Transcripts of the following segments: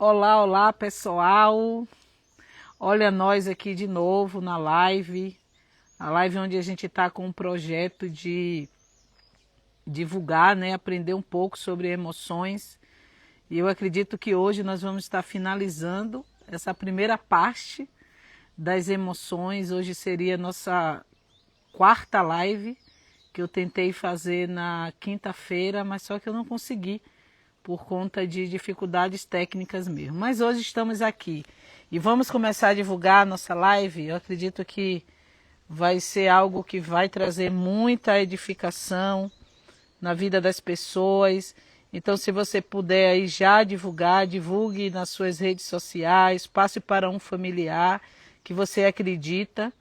Olá, olá pessoal, olha nós aqui de novo na live, a live onde a gente está com um projeto de divulgar, né, aprender um pouco sobre emoções, e eu acredito que hoje nós vamos estar finalizando essa primeira parte das emoções. Hoje seria a nossa quarta live, que eu tentei fazer na quinta-feira, mas só que eu não consegui, por conta de dificuldades técnicas mesmo. Mas hoje estamos aqui e vamos começar a divulgar a nossa live. Eu acredito que vai ser algo que vai trazer muita edificação na vida das pessoas. Então, se você puder aí já divulgar, divulgue nas suas redes sociais, passe para um familiar que você acredita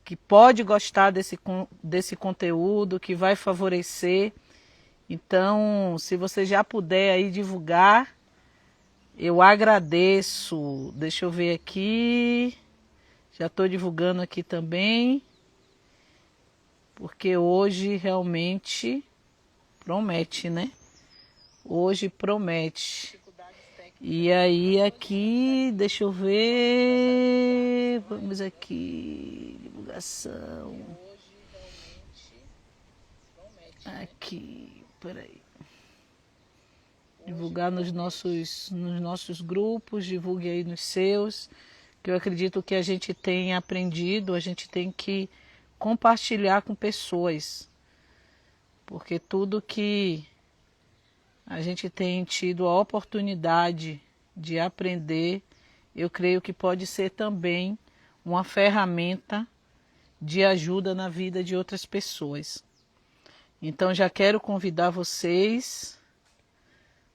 que pode gostar desse conteúdo, que vai favorecer. Então, se você já puder aí divulgar, eu agradeço. Deixa eu ver aqui. Já estou divulgando aqui também, porque hoje realmente promete, né? Hoje promete. E aí aqui, deixa eu ver. Vamos aqui, divulgação. Aqui, peraí. Divulgar nos nossos grupos, divulgue aí nos seus, que eu acredito que a gente tem aprendido, a gente tem que compartilhar com pessoas, porque tudo que a gente tem tido a oportunidade de aprender, eu creio que pode ser também uma ferramenta de ajuda na vida de outras pessoas. Então já quero convidar vocês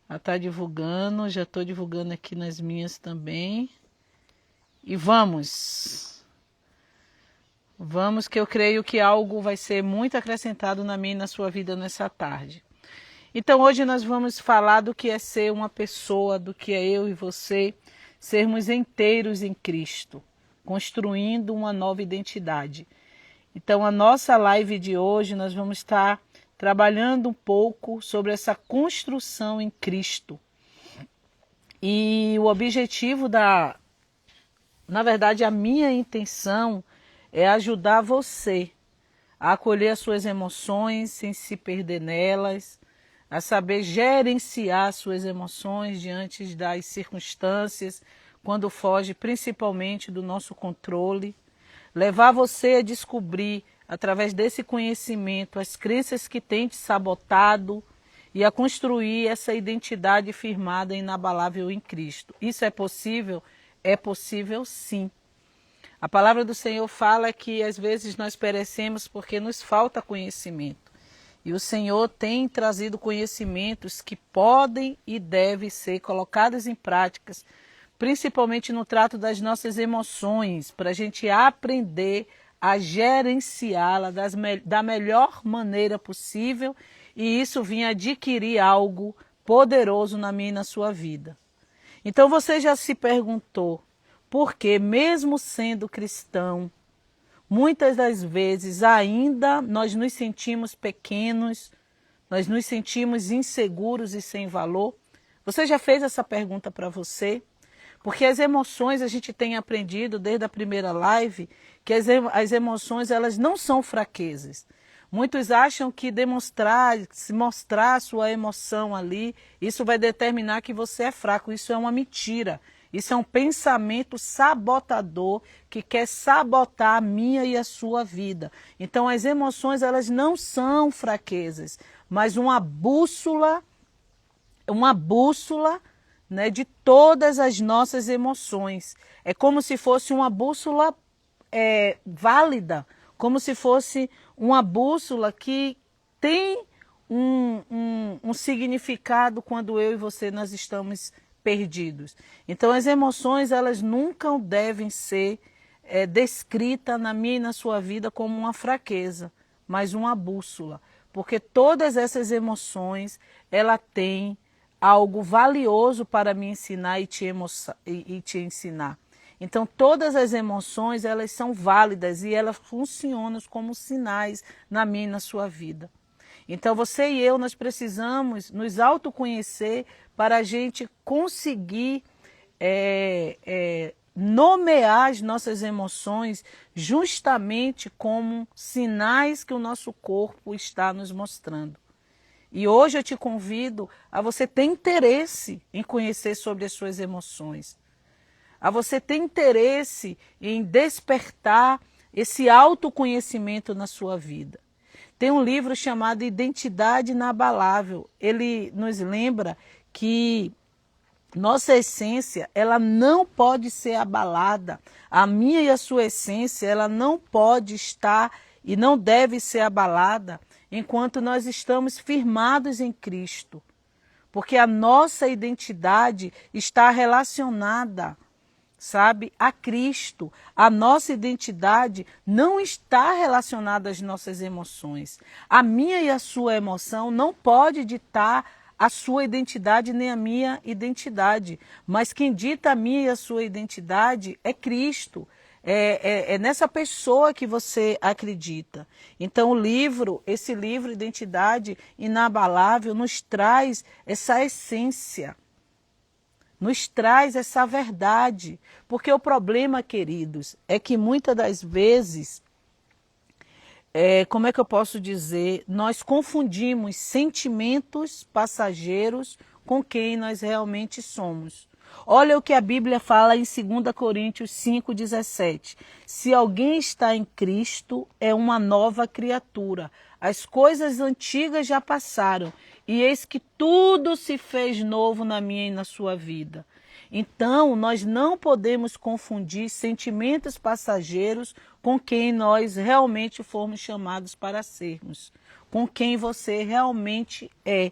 a estar divulgando, já estou divulgando aqui nas minhas também. E vamos que eu creio que algo vai ser muito acrescentado na minha e na sua vida nessa tarde. Então hoje nós vamos falar do que é ser uma pessoa, do que é eu e você sermos inteiros em Cristo, construindo uma nova identidade. Então a nossa live de hoje nós vamos estar trabalhando um pouco sobre essa construção em Cristo. E o objetivo na verdade, a minha intenção é ajudar você a acolher as suas emoções sem se perder nelas, a saber gerenciar as suas emoções diante das circunstâncias, quando foge principalmente do nosso controle, levar você a descobrir através desse conhecimento as crenças que têm te sabotado e a construir essa identidade firmada e inabalável em Cristo. Isso é possível? É possível sim. A palavra do Senhor fala que às vezes nós perecemos porque nos falta conhecimento. E o Senhor tem trazido conhecimentos que podem e devem ser colocados em práticas, principalmente no trato das nossas emoções, para a gente aprender a gerenciá-la da melhor maneira possível, e isso vinha adquirir algo poderoso na minha e na sua vida. Então você já se perguntou por que, mesmo sendo cristão, muitas das vezes ainda nós nos sentimos pequenos, nós nos sentimos inseguros e sem valor? Você já fez essa pergunta para você? Porque as emoções, a gente tem aprendido desde a primeira live, que as emoções elas não são fraquezas. Muitos acham que se mostrar a sua emoção ali, isso vai determinar que você é fraco. Isso é uma mentira. Isso é um pensamento sabotador que quer sabotar a minha e a sua vida. Então as emoções elas não são fraquezas, mas uma bússola, né, de todas as nossas emoções. É como se fosse uma bússola válida, como se fosse uma bússola que tem um significado quando eu e você nós estamos perdidos. Então as emoções elas nunca devem ser descritas na minha e na sua vida como uma fraqueza, mas uma bússola, porque todas essas emoções ela tem algo valioso para me ensinar e te ensinar. Então todas as emoções elas são válidas e elas funcionam como sinais na minha e na sua vida. Então você e eu nós precisamos nos autoconhecer para a gente conseguir nomear as nossas emoções justamente como sinais que o nosso corpo está nos mostrando. E hoje eu te convido a você ter interesse em conhecer sobre as suas emoções, a você ter interesse em despertar esse autoconhecimento na sua vida. Tem um livro chamado Identidade Inabalável. Ele nos lembra que nossa essência, ela não pode ser abalada. A minha e a sua essência, ela não pode estar e não deve ser abalada enquanto nós estamos firmados em Cristo. Porque a nossa identidade está relacionada, sabe, a Cristo. A nossa identidade não está relacionada às nossas emoções. A minha e a sua emoção não pode ditar a sua identidade nem a minha identidade. Mas quem dita a minha e a sua identidade é Cristo. É nessa pessoa que você acredita. Então esse livro Identidade Inabalável nos traz essa essência, nos traz essa verdade. Porque o problema, queridos, é que muitas das vezes, como é que eu posso dizer, nós confundimos sentimentos passageiros com quem nós realmente somos. Olha o que a Bíblia fala em 2 Coríntios 5,17. Se alguém está em Cristo, é uma nova criatura. As coisas antigas já passaram, e eis que tudo se fez novo na minha e na sua vida. Então, nós não podemos confundir sentimentos passageiros com quem nós realmente fomos chamados para sermos, com quem você realmente é.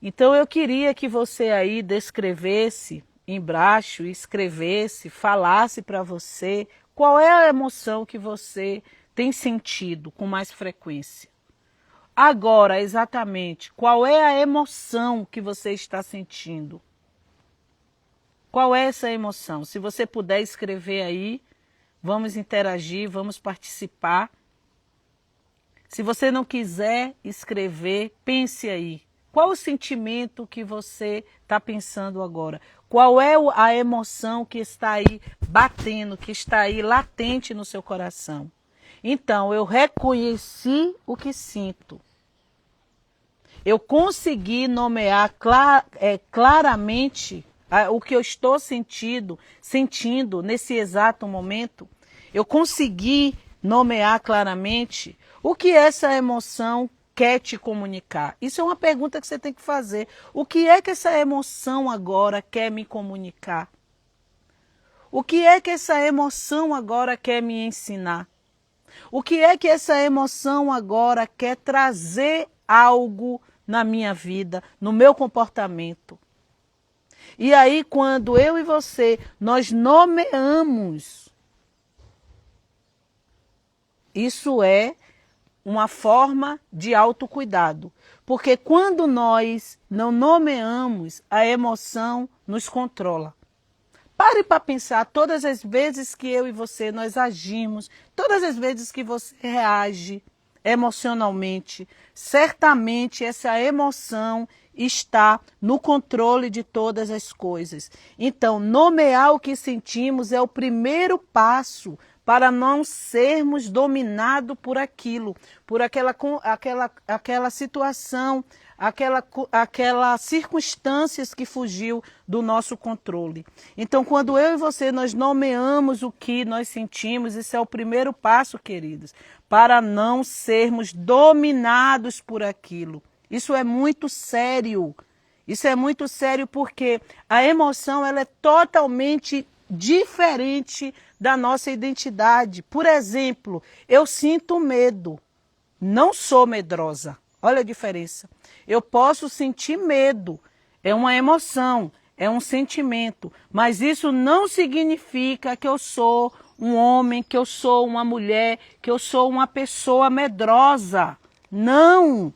Então eu queria que você aí descrevesse embaixo, escrevesse, falasse para você qual é a emoção que você tem sentido com mais frequência. Agora, exatamente, qual é a emoção que você está sentindo? Qual é essa emoção? Se você puder escrever aí, vamos interagir, vamos participar. Se você não quiser escrever, pense aí. Qual o sentimento que você está pensando agora? Qual é a emoção que está aí batendo, que está aí latente no seu coração? Então, eu reconheci o que sinto. Eu consegui nomear claramente o que eu estou sentindo nesse exato momento. Eu consegui nomear claramente o que essa emoção quer te comunicar. Isso é uma pergunta que você tem que fazer. O que é que essa emoção agora quer me comunicar? O que é que essa emoção agora quer me ensinar? O que é que essa emoção agora quer trazer algo na minha vida, no meu comportamento? E aí, quando eu e você, nós nomeamos, isso é uma forma de autocuidado. Porque quando nós não nomeamos, a emoção nos controla. Pare para pensar todas as vezes que eu e você nós agimos, todas as vezes que você reage emocionalmente, certamente essa emoção está no controle de todas as coisas. Então, nomear o que sentimos é o primeiro passo para não sermos dominados por aquilo, por aquela situação, aquelas circunstâncias que fugiu do nosso controle. Então, quando eu e você nós nomeamos o que nós sentimos, isso é o primeiro passo, queridos, para não sermos dominados por aquilo. Isso é muito sério. Isso é muito sério porque a emoção ela é totalmente diferente da nossa identidade. Por exemplo, eu sinto medo. Não sou medrosa. Olha a diferença. Eu posso sentir medo. É uma emoção, é um sentimento. Mas isso não significa que eu sou um homem, que eu sou uma mulher, que eu sou uma pessoa medrosa. Não!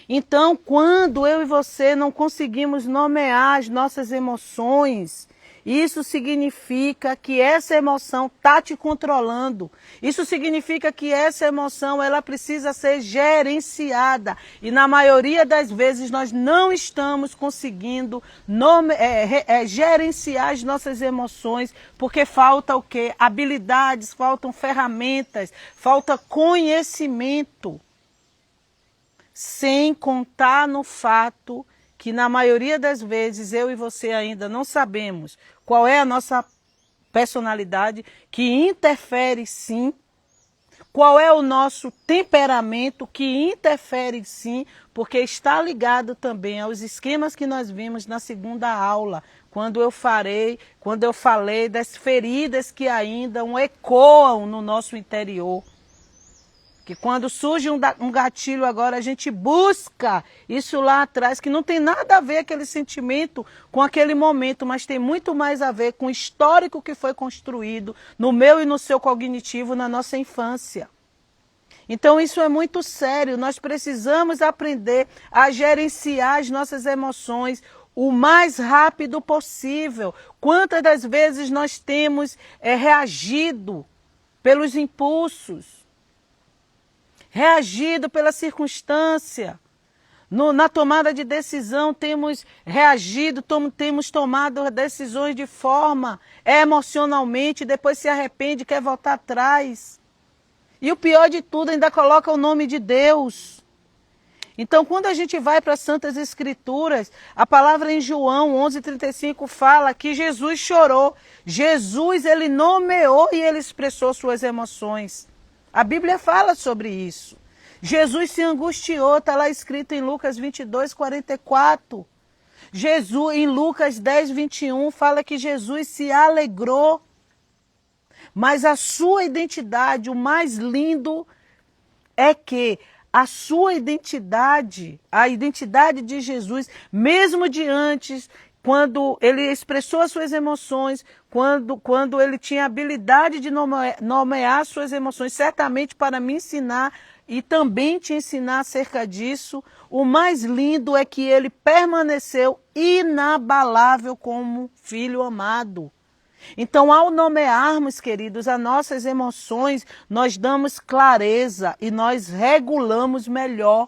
Então, quando eu e você não conseguimos nomear as nossas emoções, isso significa que essa emoção está te controlando. Isso significa que essa emoção ela precisa ser gerenciada. E na maioria das vezes nós não estamos conseguindo gerenciar as nossas emoções, porque falta o quê? Habilidades, faltam ferramentas, falta conhecimento. Sem contar no fato que na maioria das vezes eu e você ainda não sabemos qual é a nossa personalidade, que interfere sim, qual é o nosso temperamento, que interfere sim, porque está ligado também aos esquemas que nós vimos na segunda aula, quando eu falei das feridas que ainda ecoam no nosso interior. Que quando surge um gatilho agora, a gente busca isso lá atrás, que não tem nada a ver aquele sentimento com aquele momento, mas tem muito mais a ver com o histórico que foi construído no meu e no seu cognitivo na nossa infância. Então isso é muito sério, nós precisamos aprender a gerenciar as nossas emoções o mais rápido possível. Quantas das vezes nós temos reagido pelos impulsos, reagido pela circunstância. Na tomada de decisão temos reagido, temos tomado decisões de forma emocionalmente, depois se arrepende, quer voltar atrás. E o pior de tudo, ainda coloca o nome de Deus. Então, quando a gente vai para as Santas Escrituras, a palavra em João 11:35 fala que Jesus chorou. Jesus, ele nomeou e ele expressou suas emoções. A Bíblia fala sobre isso. Jesus se angustiou, está lá escrito em Lucas 22:44. Jesus, em Lucas 10:21, fala que Jesus se alegrou. Mas a sua identidade, o mais lindo é que a sua identidade, a identidade de Jesus, mesmo de antes, quando ele expressou as suas emoções, quando ele tinha a habilidade de nomear suas emoções, certamente para me ensinar e também te ensinar acerca disso, o mais lindo é que ele permaneceu inabalável como filho amado. Então, ao nomearmos, queridos, as nossas emoções, nós damos clareza e nós regulamos melhor.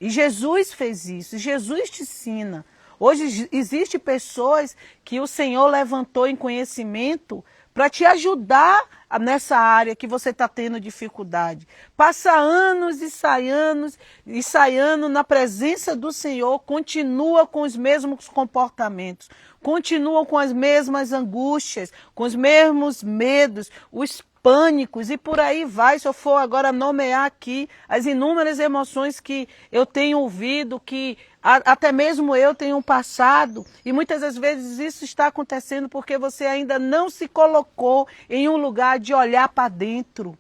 E Jesus fez isso, Jesus te ensina. Hoje existem pessoas que o Senhor levantou em conhecimento para te ajudar nessa área que você está tendo dificuldade. Passa anos e sai anos na presença do Senhor, continua com os mesmos comportamentos, continua com as mesmas angústias, com os mesmos medos, os pânicos e por aí vai. Se eu for agora nomear aqui as inúmeras emoções que eu tenho ouvido, que até mesmo eu tenho passado, e muitas das vezes isso está acontecendo porque você ainda não se colocou em um lugar de olhar para dentro.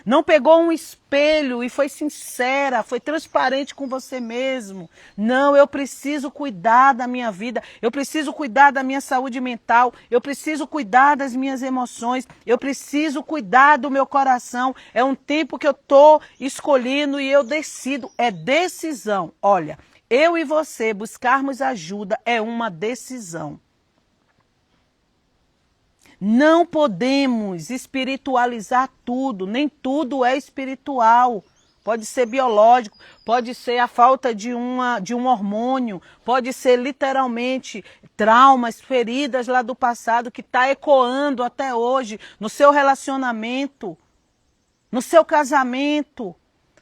Não pegou um espelho e foi sincera, foi transparente com você mesmo. Não, eu preciso cuidar da minha vida, eu preciso cuidar da minha saúde mental, eu preciso cuidar das minhas emoções, eu preciso cuidar do meu coração. É um tempo que eu estou escolhendo e eu decido, é decisão. Olha, eu e você buscarmos ajuda é uma decisão. Não podemos espiritualizar tudo, nem tudo é espiritual. Pode ser biológico, pode ser a falta de um hormônio, pode ser literalmente traumas, feridas lá do passado que está ecoando até hoje no seu relacionamento, no seu casamento,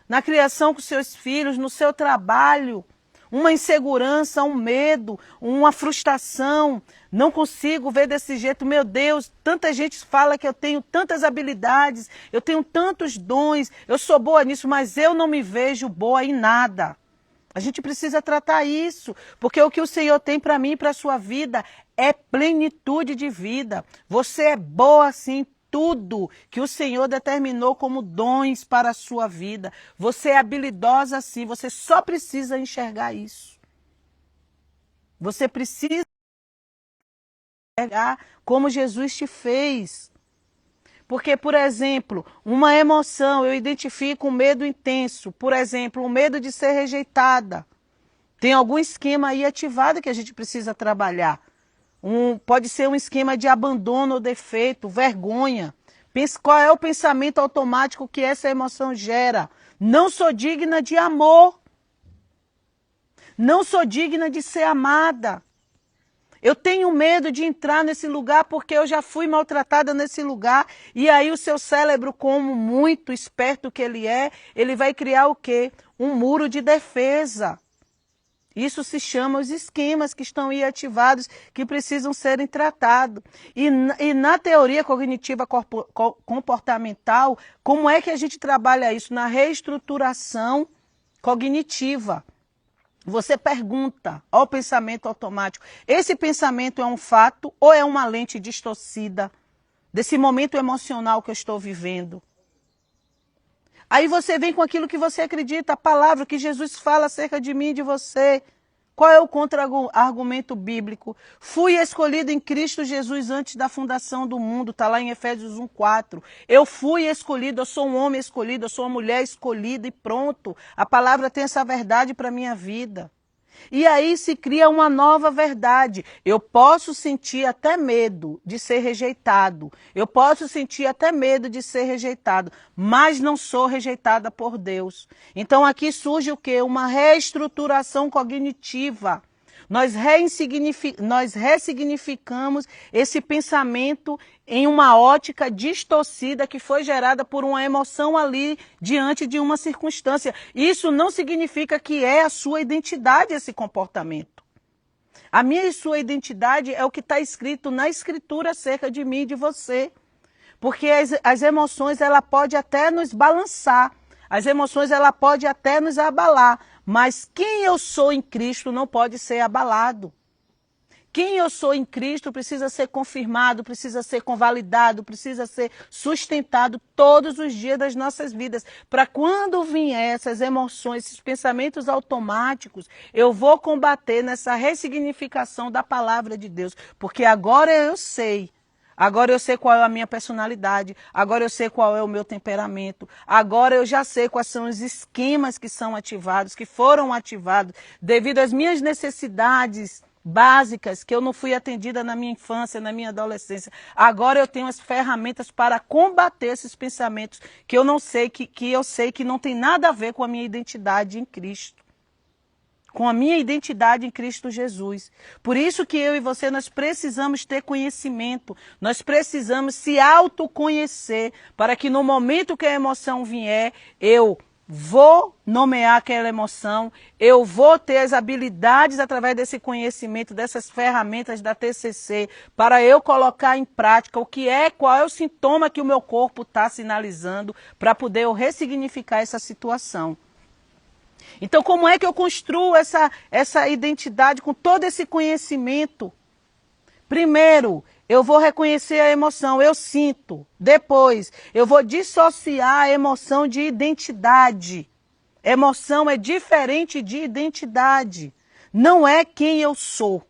na criação com seus filhos, no seu trabalho. Uma insegurança, um medo, uma frustração, não consigo ver desse jeito, meu Deus, tanta gente fala que eu tenho tantas habilidades, eu tenho tantos dons, eu sou boa nisso, mas eu não me vejo boa em nada. A gente precisa tratar isso, porque o que o Senhor tem para mim e para a sua vida é plenitude de vida. Você é boa sim. Tudo que o Senhor determinou como dons para a sua vida. Você é habilidosa sim, você só precisa enxergar isso. Você precisa enxergar como Jesus te fez. Porque, por exemplo, uma emoção, eu identifico um medo intenso. Por exemplo, o medo de ser rejeitada. Tem algum esquema aí ativado que a gente precisa trabalhar. pode ser um esquema de abandono ou defeito, vergonha. Qual é o pensamento automático que essa emoção gera? Não sou digna de amor. Não sou digna de ser amada. Eu tenho medo de entrar nesse lugar porque eu já fui maltratada nesse lugar. E aí o seu cérebro, como muito esperto que ele vai criar o quê? Um muro de defesa. Isso se chama os esquemas que estão aí ativados, que precisam serem tratados. E na teoria cognitiva comportamental, como é que a gente trabalha isso? Na reestruturação cognitiva. Você pergunta ao pensamento automático, esse pensamento é um fato ou é uma lente distorcida desse momento emocional que eu estou vivendo? Aí você vem com aquilo que você acredita, a palavra que Jesus fala acerca de mim e de você. Qual é o contra-argumento bíblico? Fui escolhido em Cristo Jesus antes da fundação do mundo, está lá em Efésios 1:4. Eu fui escolhido, eu sou um homem escolhido, eu sou uma mulher escolhida e pronto. A palavra tem essa verdade para a minha vida. E aí se cria uma nova verdade. Eu posso sentir até medo de ser rejeitado. Eu posso sentir até medo de ser rejeitado, mas não sou rejeitada por Deus. Então aqui surge o quê? Uma reestruturação cognitiva. Nós ressignificamos esse pensamento em uma ótica distorcida que foi gerada por uma emoção ali diante de uma circunstância. Isso não significa que é a sua identidade esse comportamento. A minha e sua identidade é o que está escrito na Escritura acerca de mim e de você. Porque as emoções, ela pode até nos balançar. As emoções, ela pode até nos abalar. Mas quem eu sou em Cristo não pode ser abalado. Quem eu sou em Cristo precisa ser confirmado, precisa ser convalidado, precisa ser sustentado todos os dias das nossas vidas. Para quando vier essas emoções, esses pensamentos automáticos, eu vou combater nessa ressignificação da palavra de Deus. Porque agora eu sei. Agora eu sei qual é a minha personalidade, agora eu sei qual é o meu temperamento, agora eu já sei quais são os esquemas que são ativados, que foram ativados devido às minhas necessidades básicas que eu não fui atendida na minha infância, na minha adolescência. Agora eu tenho as ferramentas para combater esses pensamentos que eu não sei, que eu sei que não tem nada a ver com a minha identidade em Cristo. Com a minha identidade em Cristo Jesus. Por isso que eu e você, nós precisamos ter conhecimento, nós precisamos se autoconhecer, para que no momento que a emoção vier, eu vou nomear aquela emoção, eu vou ter as habilidades através desse conhecimento, dessas ferramentas da TCC, para eu colocar em prática qual é o sintoma que o meu corpo está sinalizando, para poder eu ressignificar essa situação. Então, como é que eu construo essa identidade com todo esse conhecimento? Primeiro, eu vou reconhecer a emoção, eu sinto. Depois, eu vou dissociar a emoção de identidade. Emoção é diferente de identidade. Não é quem eu sou.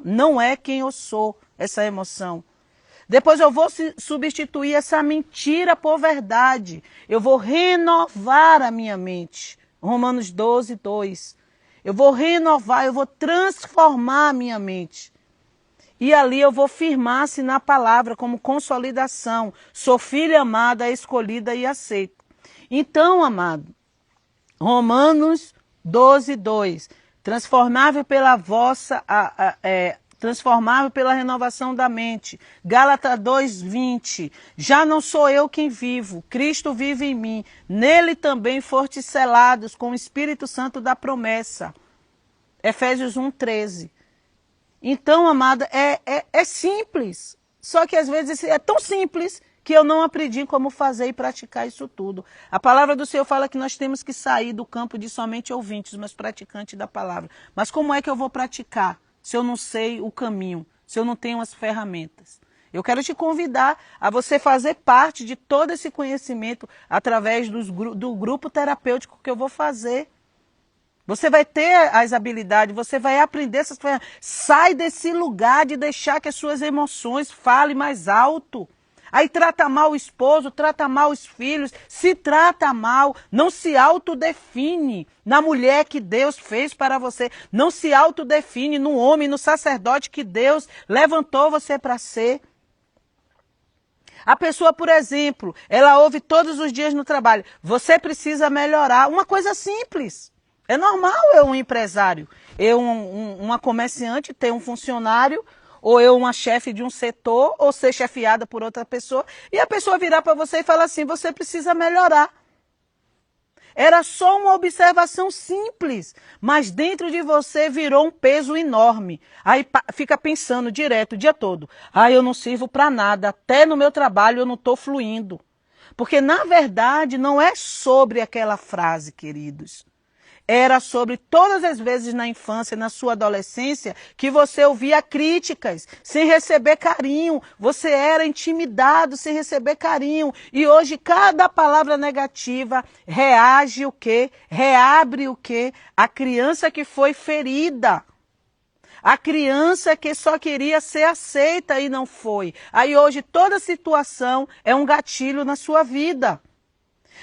Não é quem eu sou, essa emoção. Depois eu vou substituir essa mentira por verdade. Eu vou renovar a minha mente. Romanos 12:2. Eu vou renovar, eu vou transformar a minha mente. E ali eu vou firmar-se na palavra como consolidação. Sou filha amada, escolhida e aceita. Então, amado, Romanos 12:2. Transformável pela transformável pela renovação da mente. Gálatas 2:20. Já não sou eu quem vivo, Cristo vive em mim. Nele também fortes selados com o Espírito Santo da promessa. Efésios 1:13. Então, amada, é simples. Só que às vezes é tão simples que eu não aprendi como fazer e praticar isso tudo. A palavra do Senhor fala que nós temos que sair do campo de somente ouvintes, mas praticantes da palavra. Mas como é que eu vou praticar se eu não sei o caminho, se eu não tenho as ferramentas? Eu quero te convidar a você fazer parte de todo esse conhecimento através do grupo terapêutico que eu vou fazer. Você vai ter as habilidades, você vai aprender essas ferramentas. Sai desse lugar de deixar que as suas emoções falem mais alto. Aí trata mal o esposo, trata mal os filhos, se trata mal, não se autodefine na mulher que Deus fez para você, não se autodefine no homem, no sacerdote que Deus levantou você para ser. A pessoa, por exemplo, ela ouve todos os dias no trabalho, você precisa melhorar, uma coisa simples. É normal eu, um empresário, eu, uma comerciante, ter um funcionário, ou eu, uma chefe de um setor, ou ser chefiada por outra pessoa, e a pessoa virar para você e falar assim, você precisa melhorar. Era só uma observação simples, mas dentro de você virou um peso enorme. Aí fica pensando direto o dia todo, eu não sirvo para nada, até no meu trabalho eu não estou fluindo. Porque na verdade não é sobre aquela frase, queridos. Era sobre todas as vezes na infância, na sua adolescência, que você ouvia críticas, sem receber carinho. Você era intimidado sem receber carinho. E hoje cada palavra negativa reage o quê? Reabre o quê? A criança que foi ferida. A criança que só queria ser aceita e não foi. Aí hoje toda situação é um gatilho na sua vida.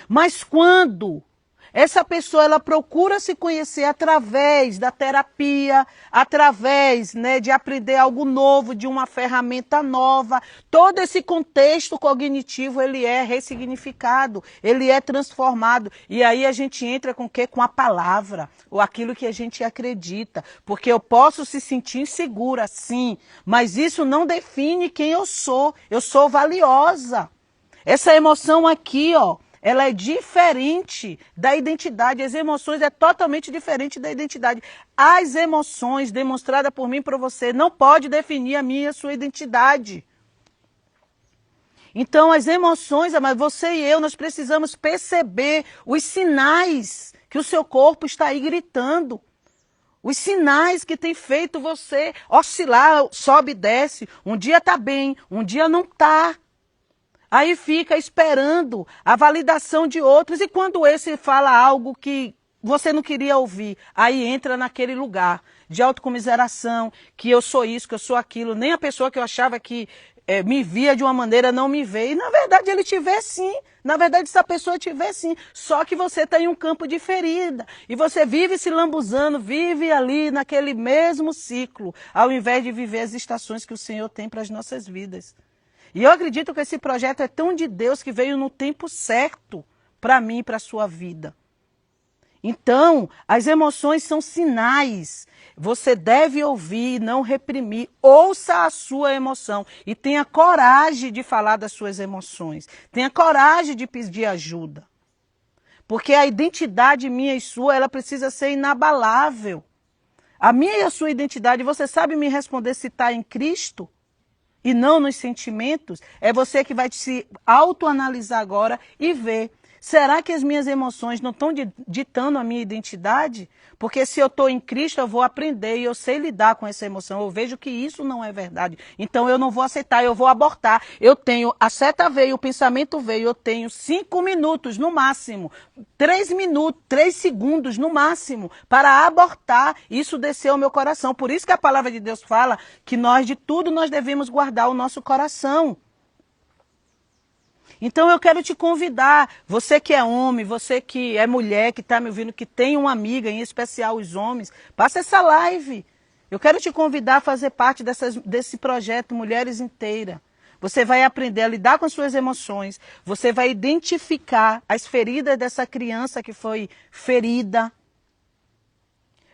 Mas quando essa pessoa ela procura se conhecer através da terapia, através, de aprender algo novo, de uma ferramenta nova. Todo esse contexto cognitivo ele é ressignificado, ele é transformado. E aí a gente entra com o quê? Com a palavra, ou aquilo que a gente acredita. Porque eu posso se sentir insegura, sim, mas isso não define quem eu sou. Eu sou valiosa. Essa emoção aqui, ela é diferente da identidade. As emoções é totalmente diferente da identidade. As emoções demonstradas por mim e por você não pode definir a minha e a sua identidade. Então as emoções, mas você e eu, nós precisamos perceber os sinais que o seu corpo está aí gritando. Os sinais que tem feito você oscilar, sobe e desce. Um dia está bem, um dia não está. Aí fica esperando a validação de outros e quando esse fala algo que você não queria ouvir, aí entra naquele lugar de autocomiseração, que eu sou isso, que eu sou aquilo, nem a pessoa que eu achava que me via de uma maneira não me vê. E na verdade ele te vê sim, na verdade essa pessoa te vê sim, só que você está em um campo de ferida e você vive se lambuzando, vive ali naquele mesmo ciclo, ao invés de viver as estações que o Senhor tem para as nossas vidas. E eu acredito que esse projeto é tão de Deus que veio no tempo certo para mim e para a sua vida. Então, as emoções são sinais. Você deve ouvir e não reprimir. Ouça a sua emoção e tenha coragem de falar das suas emoções. Tenha coragem de pedir ajuda. Porque a identidade minha e sua, ela precisa ser inabalável. A minha e a sua identidade, você sabe me responder se está em Cristo? E não nos sentimentos, é você que vai se autoanalisar agora e ver. Será que as minhas emoções não estão ditando a minha identidade? Porque se eu estou em Cristo, eu vou aprender e eu sei lidar com essa emoção. Eu vejo que isso não é verdade. Então eu não vou aceitar, eu vou abortar. Eu tenho, a seta veio, o pensamento veio, eu tenho 5 minutos no máximo, 3 minutos, 3 segundos no máximo para abortar. Isso desceu ao meu coração. Por isso que a palavra de Deus fala que de tudo nós devemos guardar o nosso coração. Então eu quero te convidar, você que é homem, você que é mulher, que está me ouvindo, que tem uma amiga, em especial os homens, passa essa live. Eu quero te convidar a fazer parte desse projeto Mulheres Inteiras. Você vai aprender a lidar com as suas emoções, você vai identificar as feridas dessa criança que foi ferida.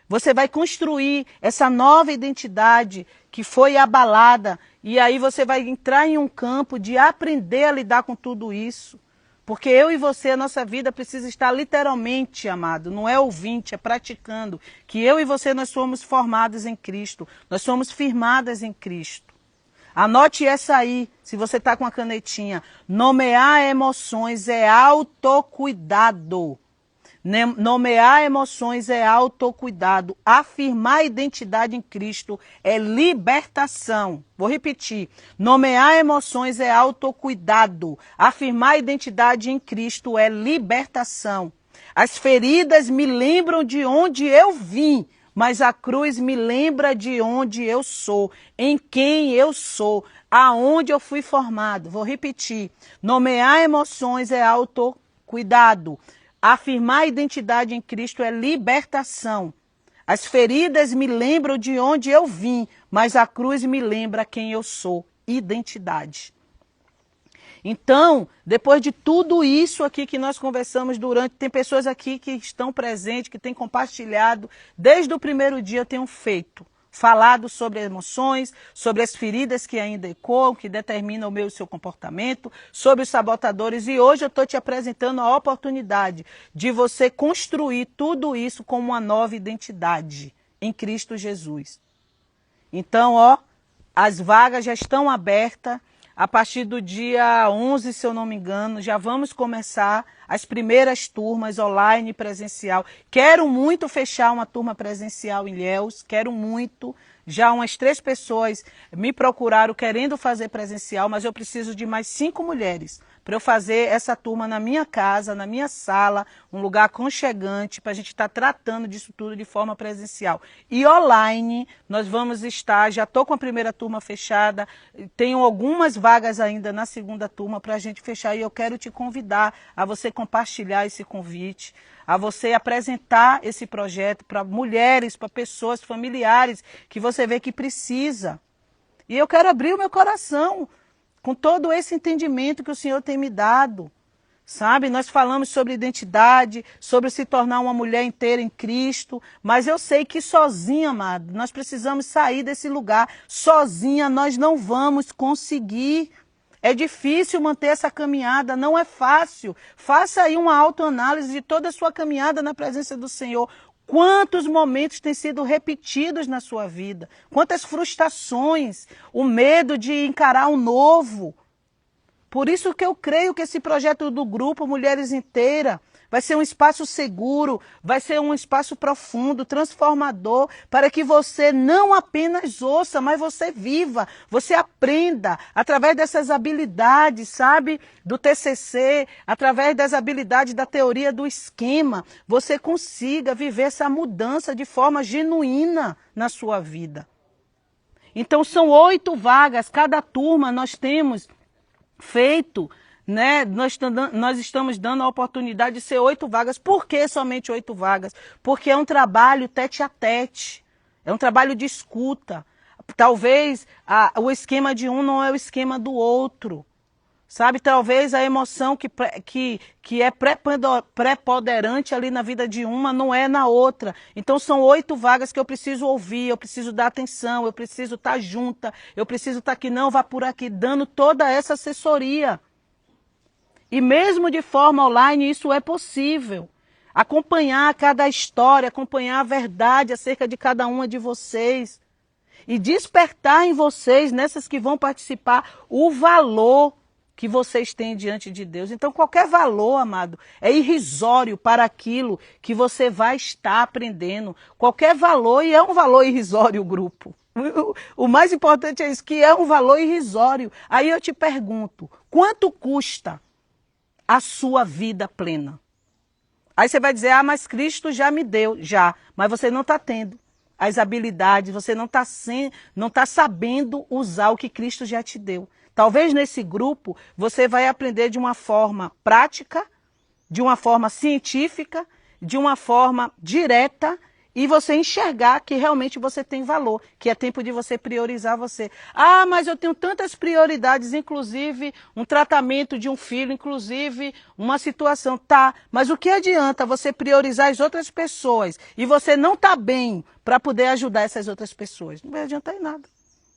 Você vai construir essa nova identidade que foi abalada. E aí você vai entrar em um campo de aprender a lidar com tudo isso. Porque eu e você, a nossa vida precisa estar literalmente, amado, não é ouvinte, é praticando. Que eu e você, nós somos formados em Cristo. Nós somos firmadas em Cristo. Anote essa aí, se você está com a canetinha. Nomear emoções é autocuidado. Nomear emoções é autocuidado. Afirmar a identidade em Cristo é libertação. Vou repetir. Nomear emoções é autocuidado. Afirmar a identidade em Cristo é libertação. As feridas me lembram de onde eu vim, mas a cruz me lembra de onde eu sou, em quem eu sou, aonde eu fui formado. Vou repetir, nomear emoções é autocuidado, afirmar a identidade em Cristo é libertação. As feridas me lembram de onde eu vim, mas a cruz me lembra quem eu sou, identidade. Então, depois de tudo isso aqui que nós conversamos tem pessoas aqui que estão presentes, que têm compartilhado, desde o primeiro dia eu tenho falado sobre emoções, sobre as feridas que ainda ecoam, que determinam o meu e o seu comportamento, sobre os sabotadores, e hoje eu estou te apresentando a oportunidade de você construir tudo isso com uma nova identidade em Cristo Jesus. Então, as vagas já estão abertas. A partir do dia 11, se eu não me engano, já vamos começar as primeiras turmas online e presencial. Quero muito fechar uma turma presencial em Ilhéus, quero muito. Já umas 3 pessoas me procuraram querendo fazer presencial, mas eu preciso de mais 5 mulheres para eu fazer essa turma na minha casa, na minha sala, um lugar aconchegante, para a gente estar tratando disso tudo de forma presencial. E online, nós vamos estar, já estou com a primeira turma fechada, tenho algumas vagas ainda na segunda turma para a gente fechar, e eu quero te convidar a você compartilhar esse convite, a você apresentar esse projeto para mulheres, para pessoas, familiares, que você vê que precisa. E eu quero abrir o meu coração com todo esse entendimento que o Senhor tem me dado, sabe? Nós falamos sobre identidade, sobre se tornar uma mulher inteira em Cristo, mas eu sei que sozinha, amado, nós precisamos sair desse lugar. Sozinha nós não vamos conseguir. É difícil manter essa caminhada, não é fácil. Faça aí uma autoanálise de toda a sua caminhada na presença do Senhor. Quantos momentos têm sido repetidos na sua vida? Quantas frustrações, o medo de encarar o novo. Por isso que eu creio que esse projeto do grupo Mulheres Inteiras vai ser um espaço seguro, vai ser um espaço profundo, transformador, para que você não apenas ouça, mas você viva, você aprenda através dessas habilidades, sabe, do TCC, através das habilidades da teoria do esquema, você consiga viver essa mudança de forma genuína na sua vida. Então são 8 vagas, cada turma nós temos feito, né? Nós estamos dando a oportunidade de ser 8 vagas. Por que somente 8 vagas? Porque é um trabalho tete a tete, é um trabalho de escuta. Talvez o esquema de um não é o esquema do outro, sabe? Talvez a emoção que é preponderante ali na vida de uma não é na outra. Então são 8 vagas que eu preciso ouvir, eu preciso dar atenção, eu preciso estar junta, eu preciso estar aqui, não, vá por aqui, dando toda essa assessoria. E mesmo de forma online isso é possível. Acompanhar cada história, acompanhar a verdade acerca de cada uma de vocês. E despertar em vocês, nessas que vão participar, o valor que vocês têm diante de Deus. Então qualquer valor, amado, é irrisório para aquilo que você vai estar aprendendo. Qualquer valor, e é um valor irrisório o grupo. O mais importante é isso, que é um valor irrisório. Aí eu te pergunto, quanto custa a sua vida plena? Aí você vai dizer, mas Cristo já me deu, já, mas você não está tendo as habilidades, você não está sabendo usar o que Cristo já te deu. Talvez nesse grupo você vai aprender de uma forma prática, de uma forma científica, de uma forma direta, e você enxergar que realmente você tem valor, que é tempo de você priorizar você. Ah, mas eu tenho tantas prioridades, inclusive um tratamento de um filho, inclusive uma situação. Tá, mas o que adianta você priorizar as outras pessoas e você não está bem para poder ajudar essas outras pessoas? Não vai adiantar em nada.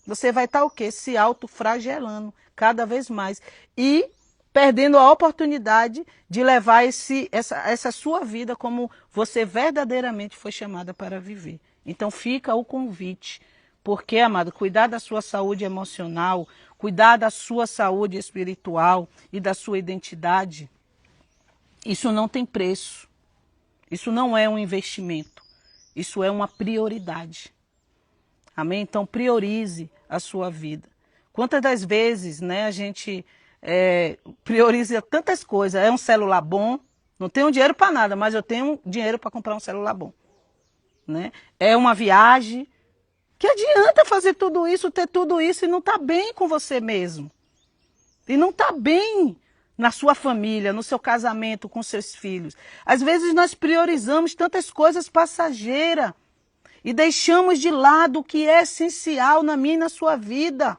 Você vai estar o quê? Se autoflagelando cada vez mais e perdendo a oportunidade de levar essa sua vida como você verdadeiramente foi chamada para viver. Então fica o convite, porque, amado, cuidar da sua saúde emocional, cuidar da sua saúde espiritual e da sua identidade, isso não tem preço. Isso não é um investimento, isso é uma prioridade. Amém? Então priorize a sua vida. Quantas das vezes, né, a gente prioriza tantas coisas. É um celular bom, não tenho dinheiro para nada, mas eu tenho dinheiro para comprar um celular bom. né? É uma viagem. Que adianta fazer tudo isso, ter tudo isso e não estar bem com você mesmo? E não estar bem na sua família, no seu casamento, com seus filhos. Às vezes nós priorizamos tantas coisas passageiras e deixamos de lado o que é essencial na minha e na sua vida.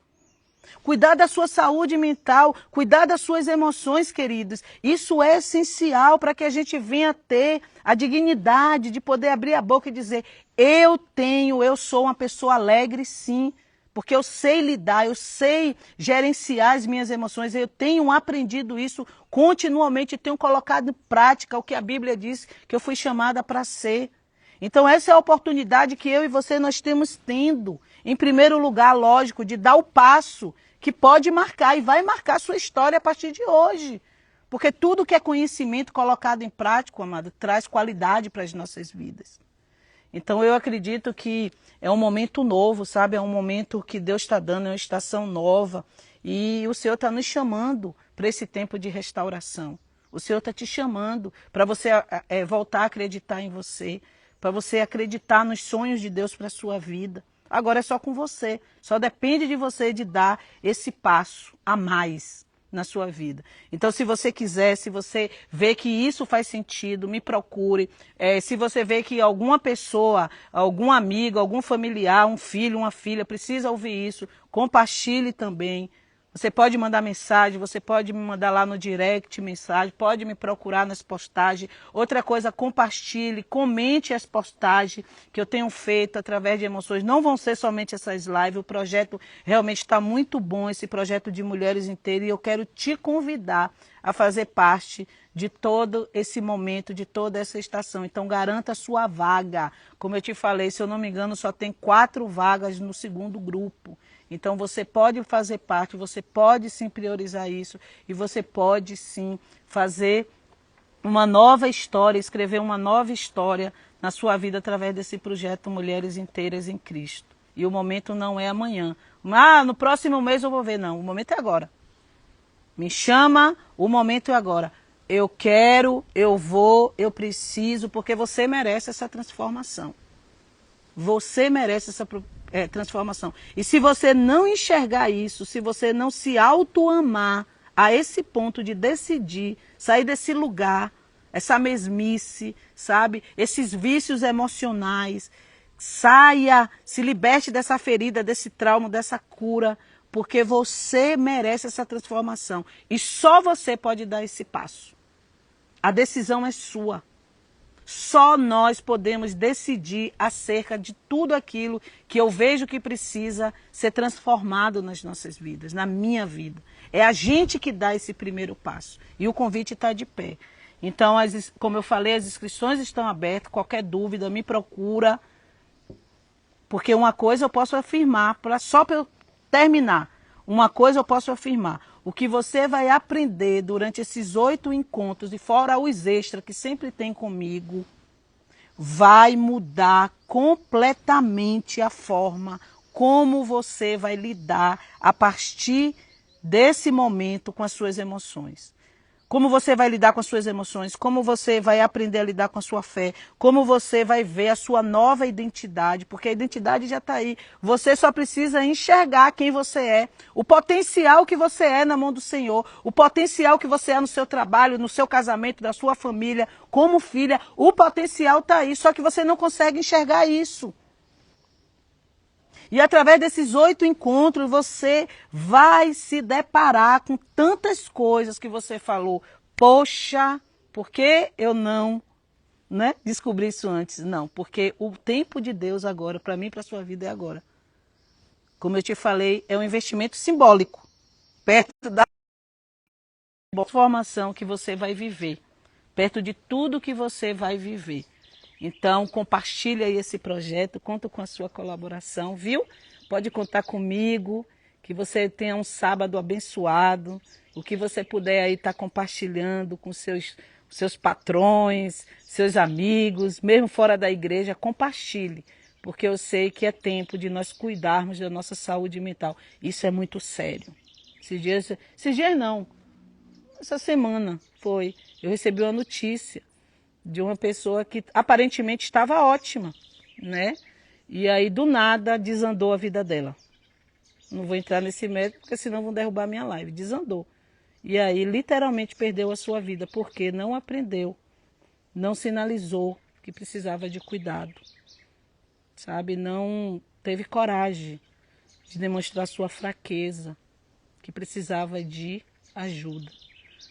Cuidar da sua saúde mental, cuidar das suas emoções, queridos. Isso é essencial para que a gente venha ter a dignidade de poder abrir a boca e dizer: eu sou uma pessoa alegre, sim, porque eu sei lidar, eu sei gerenciar as minhas emoções, eu tenho aprendido isso continuamente, tenho colocado em prática o que a Bíblia diz que eu fui chamada para ser. Então essa é a oportunidade que eu e você nós temos tendo. Em primeiro lugar, lógico, de dar o passo que pode marcar e vai marcar a sua história a partir de hoje. Porque tudo que é conhecimento colocado em prática, amado, traz qualidade para as nossas vidas. Então eu acredito que é um momento novo, sabe? É um momento que Deus está dando, é uma estação nova. E o Senhor está nos chamando para esse tempo de restauração. O Senhor está te chamando para você voltar a acreditar em você, para você acreditar nos sonhos de Deus para a sua vida. Agora é só com você, só depende de você de dar esse passo a mais na sua vida. Então, se você quiser, se você vê que isso faz sentido, me procure. Se você vê que alguma pessoa, algum amigo, algum familiar, um filho, uma filha precisa ouvir isso, compartilhe também. Você pode mandar mensagem, você pode me mandar lá no direct mensagem, pode me procurar nas postagens. Outra coisa, compartilhe, comente as postagens que eu tenho feito através de emoções. Não vão ser somente essas lives, o projeto realmente está muito bom, esse projeto de Mulheres Inteiras, e eu quero te convidar a fazer parte de todo esse momento, de toda essa estação. Então garanta a sua vaga. Como eu te falei, se eu não me engano, só tem 4 vagas no segundo grupo. Então você pode fazer parte, você pode sim priorizar isso e você pode sim fazer uma nova história, escrever uma nova história na sua vida através desse projeto Mulheres Inteiras em Cristo. E o momento não é amanhã. No próximo mês eu vou ver. Não, o momento é agora. Me chama, o momento é agora. Eu quero, eu vou, eu preciso, porque você merece essa transformação. Você merece essa transformação. E se você não enxergar isso, se você não se auto-amar a esse ponto de decidir sair desse lugar, essa mesmice, sabe? Esses vícios emocionais, saia, se liberte dessa ferida, desse trauma, dessa cura, porque você merece essa transformação. E só você pode dar esse passo. A decisão é sua. Só nós podemos decidir acerca de tudo aquilo que eu vejo que precisa ser transformado nas nossas vidas, na minha vida. É a gente que dá esse primeiro passo. E o convite está de pé. Então, como eu falei, as inscrições estão abertas. Qualquer dúvida, me procura. Porque uma coisa eu posso afirmar, só para eu terminar. Uma coisa eu posso afirmar. O que você vai aprender durante esses 8 encontros, e fora os extras que sempre tem comigo, vai mudar completamente a forma como você vai lidar a partir desse momento com as suas emoções. Como você vai lidar com as suas emoções, como você vai aprender a lidar com a sua fé, como você vai ver a sua nova identidade, porque a identidade já está aí. Você só precisa enxergar quem você é, o potencial que você é na mão do Senhor, o potencial que você é no seu trabalho, no seu casamento, da sua família, como filha, o potencial está aí, só que você não consegue enxergar isso. E através desses 8 encontros, você vai se deparar com tantas coisas que você falou. Poxa, por que eu não descobri isso antes? Não, porque o tempo de Deus agora, para mim e para a sua vida, é agora. Como eu te falei, é um investimento simbólico, perto da transformação que você vai viver, perto de tudo que você vai viver. Então, compartilha aí esse projeto, conto com a sua colaboração, viu? Pode contar comigo, que você tenha um sábado abençoado, o que você puder aí estar compartilhando com seus patrões, seus amigos, mesmo fora da igreja, compartilhe, porque eu sei que é tempo de nós cuidarmos da nossa saúde mental. Isso é muito sério. Esses dias não, essa semana eu recebi uma notícia de uma pessoa que aparentemente estava ótima, né? E aí, do nada, desandou a vida dela. Não vou entrar nesse mérito, porque senão vão derrubar a minha live. Desandou. E aí, literalmente, perdeu a sua vida, porque não aprendeu, não sinalizou que precisava de cuidado, sabe? Não teve coragem de demonstrar sua fraqueza, que precisava de ajuda.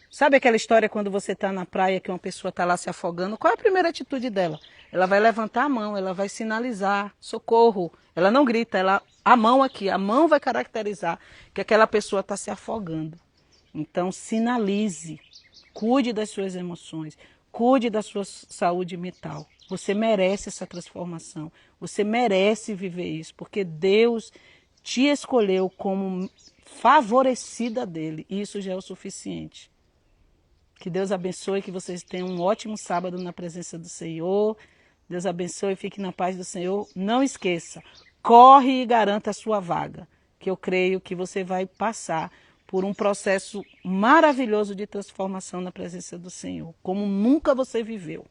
Sabe aquela história quando você está na praia que uma pessoa está lá se afogando? Qual é a primeira atitude dela? Ela vai levantar a mão, ela vai sinalizar socorro. Ela não grita, a mão aqui, a mão vai caracterizar que aquela pessoa está se afogando. Então sinalize, cuide das suas emoções, cuide da sua saúde mental. Você merece essa transformação, você merece viver isso, porque Deus te escolheu como favorecida dele, e isso já é o suficiente. Que Deus abençoe, que vocês tenham um ótimo sábado na presença do Senhor. Deus abençoe, fique na paz do Senhor. Não esqueça, corre e garanta a sua vaga, que eu creio que você vai passar por um processo maravilhoso de transformação na presença do Senhor, como nunca você viveu.